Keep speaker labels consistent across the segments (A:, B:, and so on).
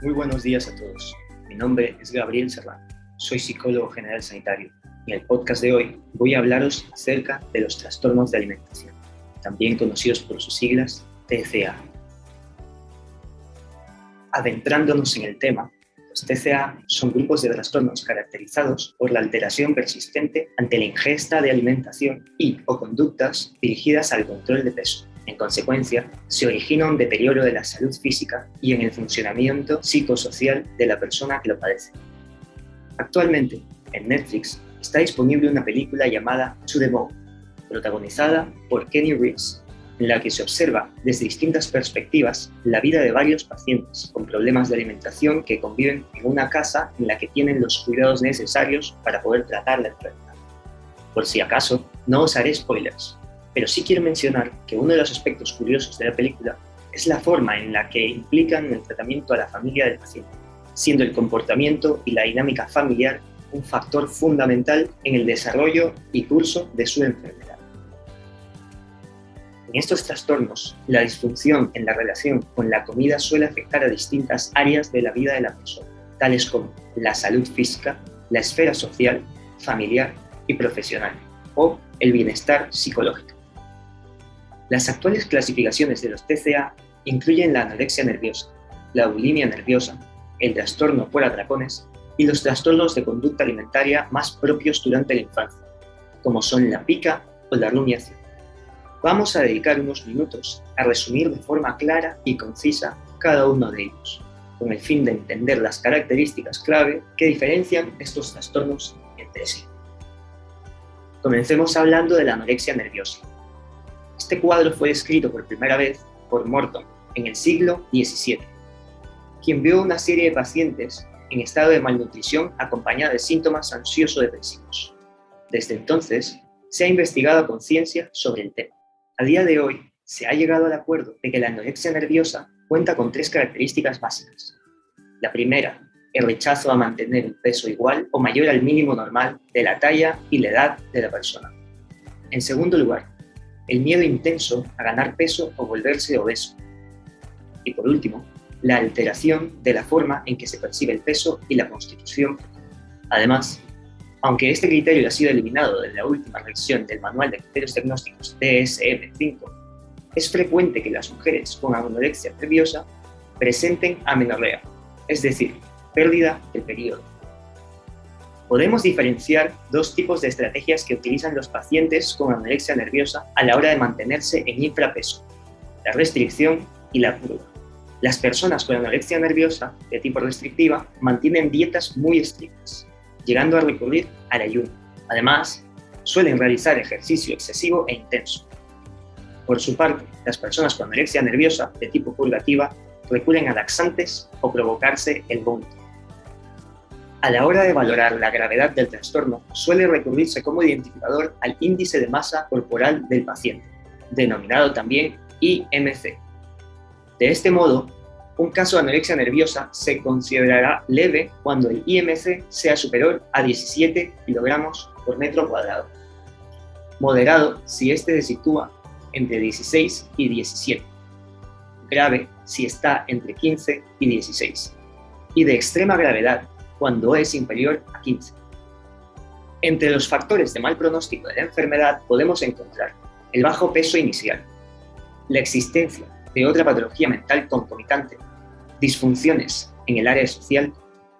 A: Muy buenos días a todos. Mi nombre es Gabriel Serrano. Soy psicólogo general sanitario y en el podcast de hoy voy a hablaros acerca de los trastornos de alimentación, también conocidos por sus siglas TCA. Adentrándonos en el tema, los TCA son grupos de trastornos caracterizados por la alteración persistente ante la ingesta de alimentación y/o conductas dirigidas al control de peso. En consecuencia, se origina un deterioro de la salud física y en el funcionamiento psicosocial de la persona que lo padece. Actualmente, en Netflix, está disponible una película llamada To the Moon, protagonizada por Keanu Reeves, en la que se observa desde distintas perspectivas la vida de varios pacientes con problemas de alimentación que conviven en una casa en la que tienen los cuidados necesarios para poder tratar la enfermedad. Por si acaso, no os haré spoilers, pero sí quiero mencionar que uno de los aspectos curiosos de la película es la forma en la que implican en el tratamiento a la familia del paciente, siendo el comportamiento y la dinámica familiar un factor fundamental en el desarrollo y curso de su enfermedad. En estos trastornos, la disfunción en la relación con la comida suele afectar a distintas áreas de la vida de la persona, tales como la salud física, la esfera social, familiar y profesional, o el bienestar psicológico. Las actuales clasificaciones de los TCA incluyen la anorexia nerviosa, la bulimia nerviosa, el trastorno por atracones y los trastornos de conducta alimentaria más propios durante la infancia, como son la pica o la rumiación. Vamos a dedicar unos minutos a resumir de forma clara y concisa cada uno de ellos, con el fin de entender las características clave que diferencian estos trastornos entre sí. Comencemos hablando de la anorexia nerviosa. Este cuadro fue descrito por primera vez por Morton en el siglo XVII, quien vio una serie de pacientes en estado de malnutrición acompañada de síntomas ansioso-depresivos. Desde entonces, se ha investigado a conciencia sobre el tema. A día de hoy, se ha llegado al acuerdo de que la anorexia nerviosa cuenta con 3 características básicas. La primera, el rechazo a mantener un peso igual o mayor al mínimo normal de la talla y la edad de la persona. En segundo lugar, el miedo intenso a ganar peso o volverse obeso. Y por último, la alteración de la forma en que se percibe el peso y la constitución. Además, aunque este criterio ha sido eliminado de la última revisión del Manual de Criterios Diagnósticos DSM-5, es frecuente que las mujeres con anorexia nerviosa presenten amenorrea, es decir, pérdida del periodo. Podemos diferenciar 2 tipos de estrategias que utilizan los pacientes con anorexia nerviosa a la hora de mantenerse en infrapeso: la restricción y la purga. Las personas con anorexia nerviosa de tipo restrictiva mantienen dietas muy estrictas, llegando a recurrir al ayuno. Además, suelen realizar ejercicio excesivo e intenso. Por su parte, las personas con anorexia nerviosa de tipo purgativa recurren a laxantes o provocarse el vómito. A la hora de valorar la gravedad del trastorno, suele recurrirse como identificador al índice de masa corporal del paciente, denominado también IMC. De este modo, un caso de anorexia nerviosa se considerará leve cuando el IMC sea superior a 17 kg por metro cuadrado. Moderado si este se sitúa entre 16 y 17. Grave si está entre 15 y 16. Y de extrema gravedad cuando es inferior a 15. Entre los factores de mal pronóstico de la enfermedad podemos encontrar el bajo peso inicial, la existencia de otra patología mental concomitante, disfunciones en el área social,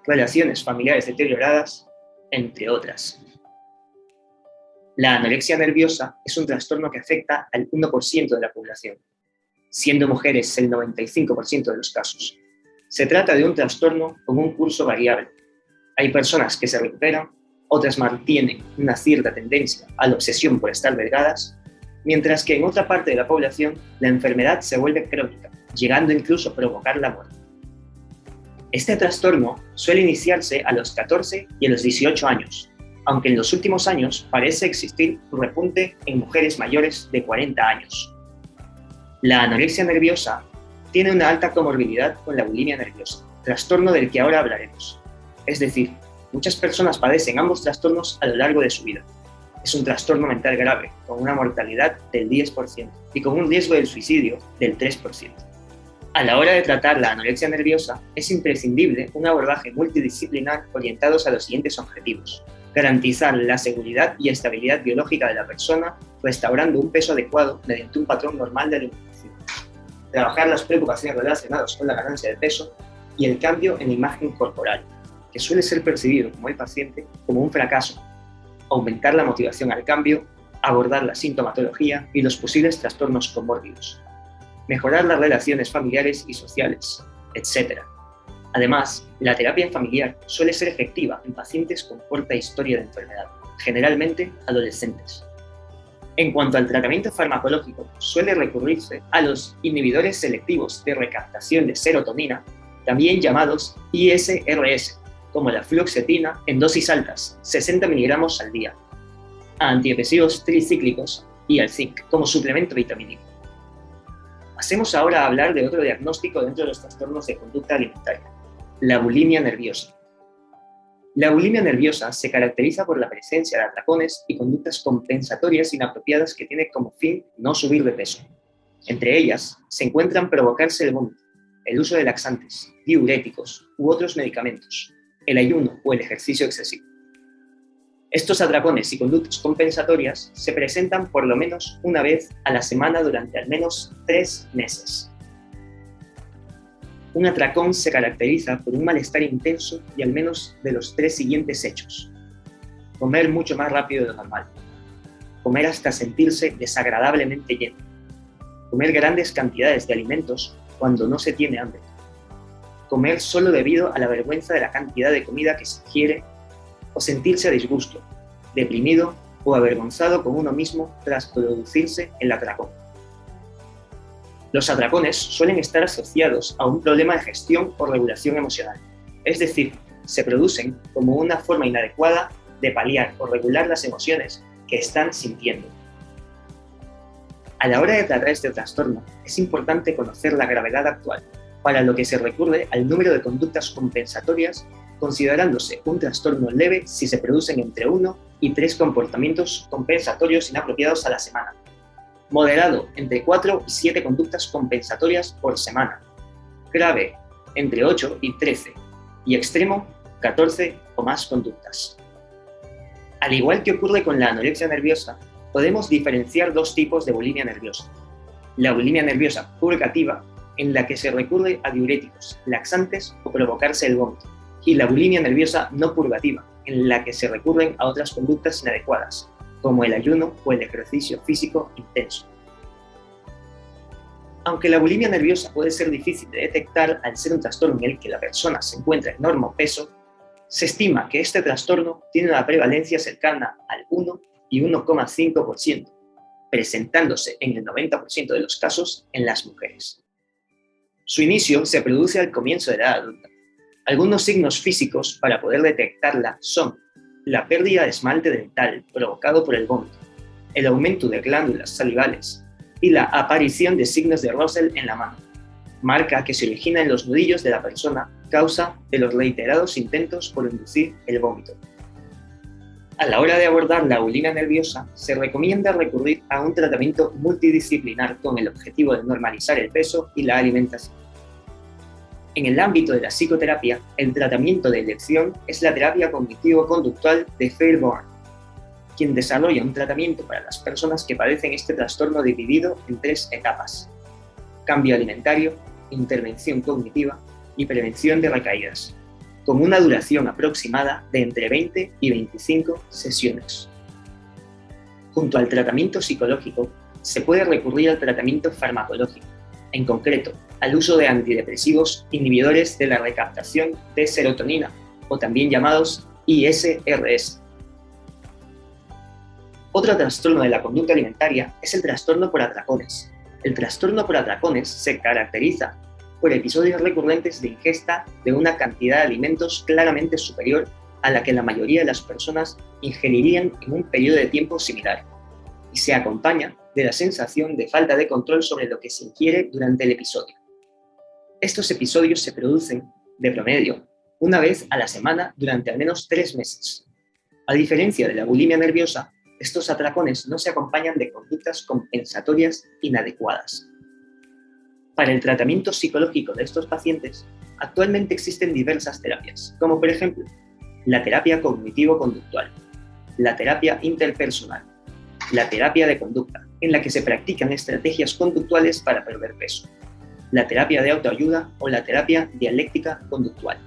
A: relaciones familiares deterioradas, entre otras. La anorexia nerviosa es un trastorno que afecta al 1% de la población, siendo mujeres el 95% de los casos. Se trata de un trastorno con un curso variable. Hay personas que se recuperan, otras mantienen una cierta tendencia a la obsesión por estar delgadas, mientras que en otra parte de la población la enfermedad se vuelve crónica, llegando incluso a provocar la muerte. Este trastorno suele iniciarse a los 14 y a los 18 años, aunque en los últimos años parece existir un repunte en mujeres mayores de 40 años. La anorexia nerviosa tiene una alta comorbilidad con la bulimia nerviosa, trastorno del que ahora hablaremos. Es decir, muchas personas padecen ambos trastornos a lo largo de su vida. Es un trastorno mental grave, con una mortalidad del 10% y con un riesgo del suicidio del 3%. A la hora de tratar la anorexia nerviosa, es imprescindible un abordaje multidisciplinar orientado a los siguientes objetivos: garantizar la seguridad y estabilidad biológica de la persona, restaurando un peso adecuado mediante un patrón normal de alimentación; trabajar las preocupaciones relacionadas con la ganancia de peso y el cambio en la imagen corporal, que suele ser percibido como el paciente como un fracaso; aumentar la motivación al cambio; abordar la sintomatología y los posibles trastornos comórbidos; mejorar las relaciones familiares y sociales, etc. Además, la terapia familiar suele ser efectiva en pacientes con corta historia de enfermedad, generalmente adolescentes. En cuanto al tratamiento farmacológico, suele recurrirse a los inhibidores selectivos de recaptación de serotonina, también llamados ISRS, como la fluoxetina en dosis altas, 60 miligramos al día, a antidepresivos tricíclicos y al zinc como suplemento vitamínico. Pasemos ahora a hablar de otro diagnóstico dentro de los trastornos de conducta alimentaria: la bulimia nerviosa. La bulimia nerviosa se caracteriza por la presencia de atracones y conductas compensatorias inapropiadas que tienen como fin no subir de peso. Entre ellas se encuentran provocarse el vómito, el uso de laxantes, diuréticos u otros medicamentos, el ayuno o el ejercicio excesivo. Estos atracones y conductas compensatorias se presentan por lo menos una vez a la semana durante al menos 3 meses. Un atracón se caracteriza por un malestar intenso y al menos de los 3 siguientes hechos: comer mucho más rápido de lo normal, comer hasta sentirse desagradablemente lleno, comer grandes cantidades de alimentos cuando no se tiene hambre, comer solo debido a la vergüenza de la cantidad de comida que se ingiere, o sentirse a disgusto, deprimido o avergonzado con uno mismo tras producirse el atracón. Los atracones suelen estar asociados a un problema de gestión o regulación emocional, es decir, se producen como una forma inadecuada de paliar o regular las emociones que están sintiendo. A la hora de tratar este trastorno, es importante conocer la gravedad actual, para lo que se recurre al número de conductas compensatorias, considerándose un trastorno leve si se producen entre 1 y 3 comportamientos compensatorios inapropiados a la semana; moderado, entre 4 y 7 conductas compensatorias por semana; grave, entre 8 y 13, y extremo, 14 o más conductas. Al igual que ocurre con la anorexia nerviosa, podemos diferenciar 2 tipos de bulimia nerviosa: la bulimia nerviosa purgativa, en la que se recurre a diuréticos, laxantes o provocarse el vómito, y la bulimia nerviosa no purgativa, en la que se recurren a otras conductas inadecuadas, como el ayuno o el ejercicio físico intenso. Aunque la bulimia nerviosa puede ser difícil de detectar al ser un trastorno en el que la persona se encuentra en norma o peso, se estima que este trastorno tiene una prevalencia cercana al 1 y 1,5%, presentándose en el 90% de los casos en las mujeres. Su inicio se produce al comienzo de la edad adulta. Algunos signos físicos para poder detectarla son la pérdida de esmalte dental provocado por el vómito, el aumento de glándulas salivales y la aparición de signos de Russell en la mano, marca que se origina en los nudillos de la persona, causa de los reiterados intentos por inducir el vómito. A la hora de abordar la bulimia nerviosa, se recomienda recurrir a un tratamiento multidisciplinar con el objetivo de normalizar el peso y la alimentación. En el ámbito de la psicoterapia, el tratamiento de elección es la terapia cognitivo-conductual de Fairbairn, quien desarrolla un tratamiento para las personas que padecen este trastorno dividido en 3 etapas: cambio alimentario, intervención cognitiva y prevención de recaídas, con una duración aproximada de entre 20 y 25 sesiones. Junto al tratamiento psicológico, se puede recurrir al tratamiento farmacológico, en concreto al uso de antidepresivos inhibidores de la recaptación de serotonina, o también llamados ISRS. Otro trastorno de la conducta alimentaria es el trastorno por atracones. El trastorno por atracones se caracteriza por episodios recurrentes de ingesta de una cantidad de alimentos claramente superior a la que la mayoría de las personas ingerirían en un periodo de tiempo similar, y se acompaña de la sensación de falta de control sobre lo que se ingiere durante el episodio. Estos episodios se producen, de promedio, una vez a la semana durante al menos 3 meses. A diferencia de la bulimia nerviosa, estos atracones no se acompañan de conductas compensatorias inadecuadas. Para el tratamiento psicológico de estos pacientes, actualmente existen diversas terapias, como por ejemplo, la terapia cognitivo-conductual, la terapia interpersonal, la terapia de conducta, en la que se practican estrategias conductuales para perder peso, la terapia de autoayuda o la terapia dialéctica conductual.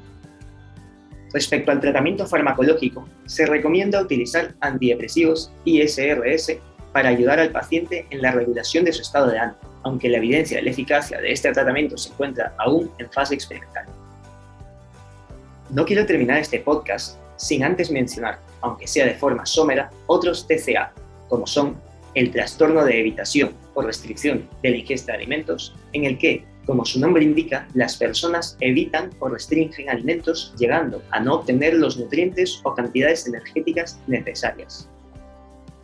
A: Respecto al tratamiento farmacológico, se recomienda utilizar antidepresivos ISRS para ayudar al paciente en la regulación de su estado de ánimo, aunque la evidencia de la eficacia de este tratamiento se encuentra aún en fase experimental. No quiero terminar este podcast sin antes mencionar, aunque sea de forma somera, otros TCA, como son el trastorno de evitación o restricción de la ingesta de alimentos, en el que, como su nombre indica, las personas evitan o restringen alimentos llegando a no obtener los nutrientes o cantidades energéticas necesarias.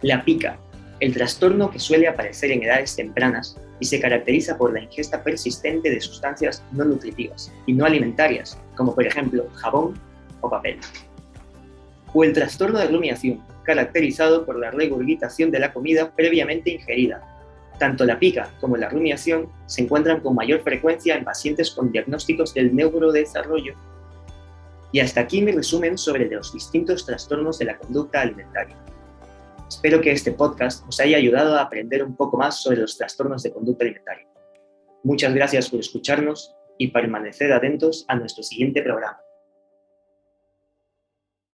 A: La pica, el trastorno que suele aparecer en edades tempranas y se caracteriza por la ingesta persistente de sustancias no nutritivas y no alimentarias, como por ejemplo jabón o papel. O el trastorno de rumiación, caracterizado por la regurgitación de la comida previamente ingerida. Tanto la pica como la rumiación se encuentran con mayor frecuencia en pacientes con diagnósticos del neurodesarrollo. Y hasta aquí mi resumen sobre los distintos trastornos de la conducta alimentaria. Espero que este podcast os haya ayudado a aprender un poco más sobre los trastornos de conducta alimentaria. Muchas gracias por escucharnos y permanecer atentos a nuestro siguiente programa.